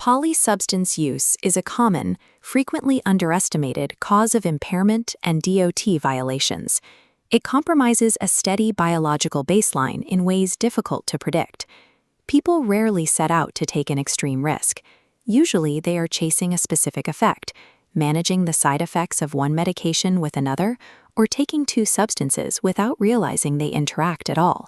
Polysubstance use is a common, frequently underestimated cause of impairment and DOT violations. It compromises a steady biological baseline in ways difficult to predict. People rarely set out to take an extreme risk. Usually, they are chasing a specific effect, managing the side effects of one medication with another, or taking two substances without realizing they interact at all.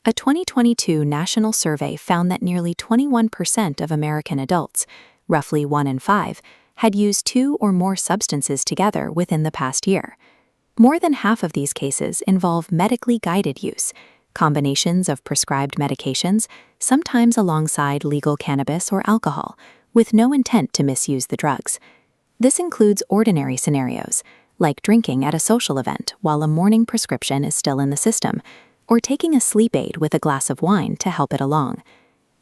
A 2022 national survey found that nearly 21% of American adults, roughly 1 in 5, had used two or more substances together within the past year. More than half of these cases involve medically guided use, combinations of prescribed medications, sometimes alongside legal cannabis or alcohol, with no intent to misuse the drugs. This includes ordinary scenarios, like drinking at a social event while a morning prescription is still in the system, or taking a sleep aid with a glass of wine to help it along.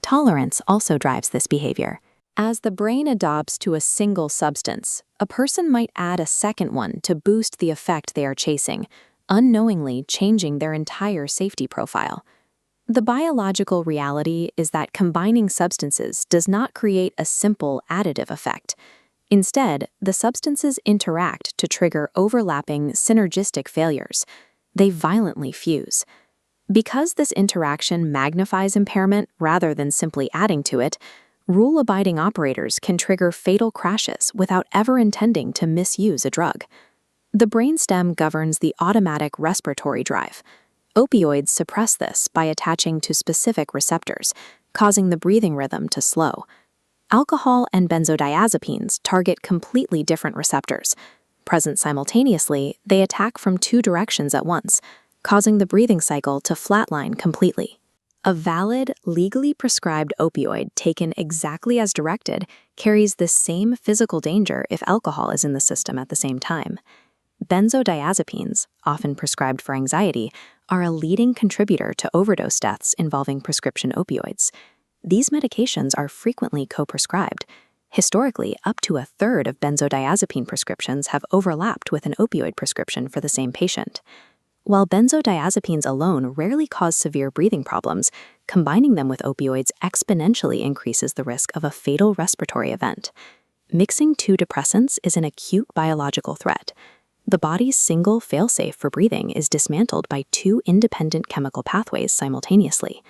Tolerance also drives this behavior. As the brain adopts to a single substance, a person might add a second one to boost the effect they are chasing, unknowingly changing their entire safety profile. The biological reality is that combining substances does not create a simple additive effect. Instead, the substances interact to trigger overlapping synergistic failures. They violently fuse. Because this interaction magnifies impairment rather than simply adding to it, rule-abiding operators can trigger fatal crashes without ever intending to misuse a drug. The brainstem governs the automatic respiratory drive. Opioids suppress this by attaching to specific receptors, causing the breathing rhythm to slow. Alcohol and benzodiazepines target completely different receptors. Present simultaneously, they attack from two directions at once, causing the breathing cycle to flatline completely. A valid, legally prescribed opioid taken exactly as directed carries the same physical danger if alcohol is in the system at the same time. Benzodiazepines, often prescribed for anxiety, are a leading contributor to overdose deaths involving prescription opioids. These medications are frequently co-prescribed. Historically, up to a third of benzodiazepine prescriptions have overlapped with an opioid prescription for the same patient. While benzodiazepines alone rarely cause severe breathing problems, combining them with opioids exponentially increases the risk of a fatal respiratory event. Mixing two depressants is an acute biological threat. The body's single failsafe for breathing is dismantled by two independent chemical pathways simultaneously.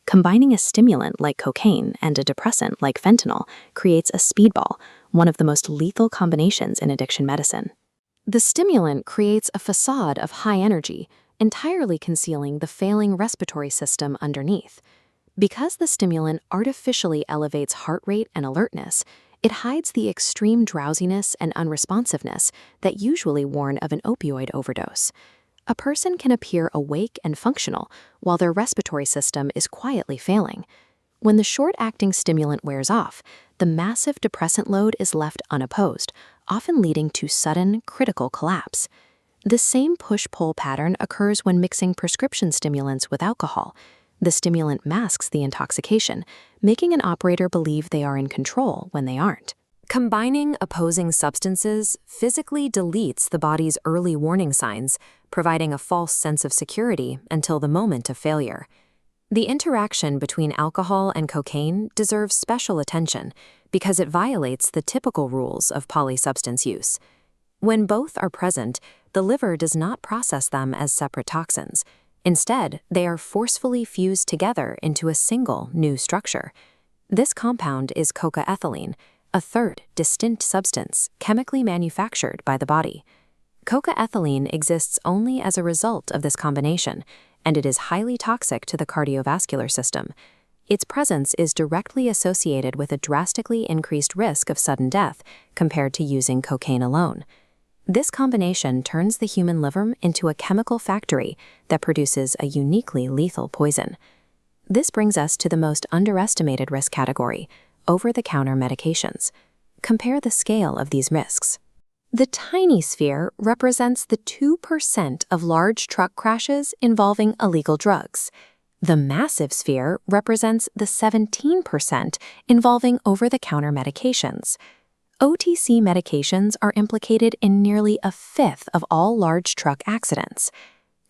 Combining a stimulant like cocaine and a depressant like fentanyl creates a speedball, one of the most lethal combinations in addiction medicine. The stimulant creates a facade of high energy, entirely concealing the failing respiratory system underneath. Because the stimulant artificially elevates heart rate and alertness, it hides the extreme drowsiness and unresponsiveness that usually warn of an opioid overdose. A person can appear awake and functional while their respiratory system is quietly failing. When the short-acting stimulant wears off, the massive depressant load is left unopposed, often leading to sudden, critical collapse. The same push-pull pattern occurs when mixing prescription stimulants with alcohol. The stimulant masks the intoxication, making an operator believe they are in control when they aren't. Combining opposing substances physically deletes the body's early warning signs, providing a false sense of security until the moment of failure. The interaction between alcohol and cocaine deserves special attention because it violates the typical rules of polysubstance use. When both are present, the liver does not process them as separate toxins. Instead, they are forcefully fused together into a single new structure. This compound is cocaethylene, a third, distinct substance chemically manufactured by the body. Cocaethylene exists only as a result of this combination, and it is highly toxic to the cardiovascular system. Its presence is directly associated with a drastically increased risk of sudden death compared to using cocaine alone. This combination turns the human liver into a chemical factory that produces a uniquely lethal poison. This brings us to the most underestimated risk category, over-the-counter medications. Compare the scale of these risks. The tiny sphere represents the 2% of large truck crashes involving illegal drugs. The massive sphere represents the 17% involving over-the-counter medications. OTC medications are implicated in nearly a fifth of all large truck accidents.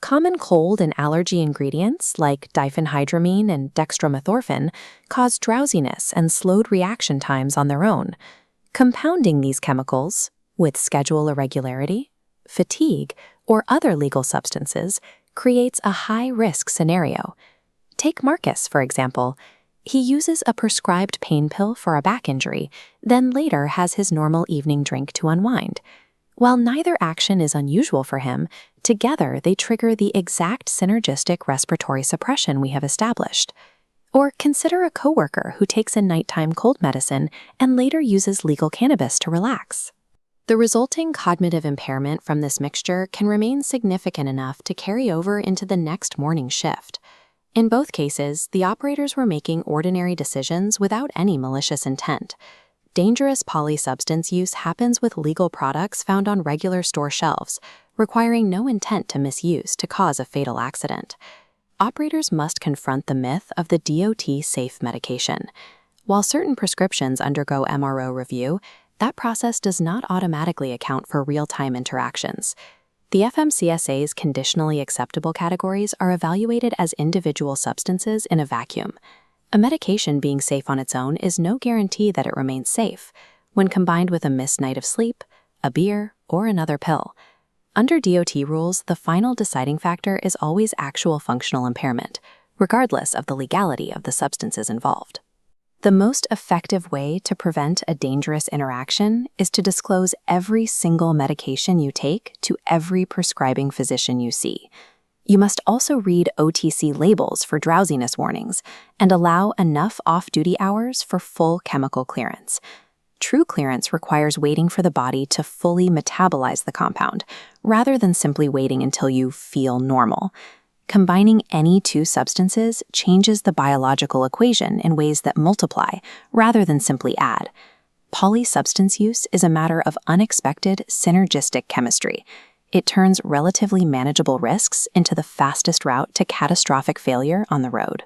Common cold and allergy ingredients like diphenhydramine and dextromethorphan cause drowsiness and slowed reaction times on their own. Compounding these chemicals with schedule irregularity, fatigue, or other legal substances creates a high-risk scenario. Take Marcus, for example. He uses a prescribed pain pill for a back injury, then later has his normal evening drink to unwind. While neither action is unusual for him, together they trigger the exact synergistic respiratory suppression we have established. Or consider a coworker who takes a nighttime cold medicine and later uses legal cannabis to relax. The resulting cognitive impairment from this mixture can remain significant enough to carry over into the next morning shift. In both cases, the operators were making ordinary decisions without any malicious intent. Dangerous polysubstance use happens with legal products found on regular store shelves, requiring no intent to misuse to cause a fatal accident. Operators must confront the myth of the DOT-safe medication. While certain prescriptions undergo MRO review, that process does not automatically account for real-time interactions. The FMCSA's conditionally acceptable categories are evaluated as individual substances in a vacuum. A medication being safe on its own is no guarantee that it remains safe when combined with a missed night of sleep, a beer, or another pill. Under DOT rules, the final deciding factor is always actual functional impairment, regardless of the legality of the substances involved. The most effective way to prevent a dangerous interaction is to disclose every single medication you take to every prescribing physician you see. You must also read OTC labels for drowsiness warnings and allow enough off-duty hours for full chemical clearance. True clearance requires waiting for the body to fully metabolize the compound, rather than simply waiting until you feel normal. Combining any two substances changes the biological equation in ways that multiply, rather than simply add. Polysubstance use is a matter of unexpected synergistic chemistry. It turns relatively manageable risks into the fastest route to catastrophic failure on the road.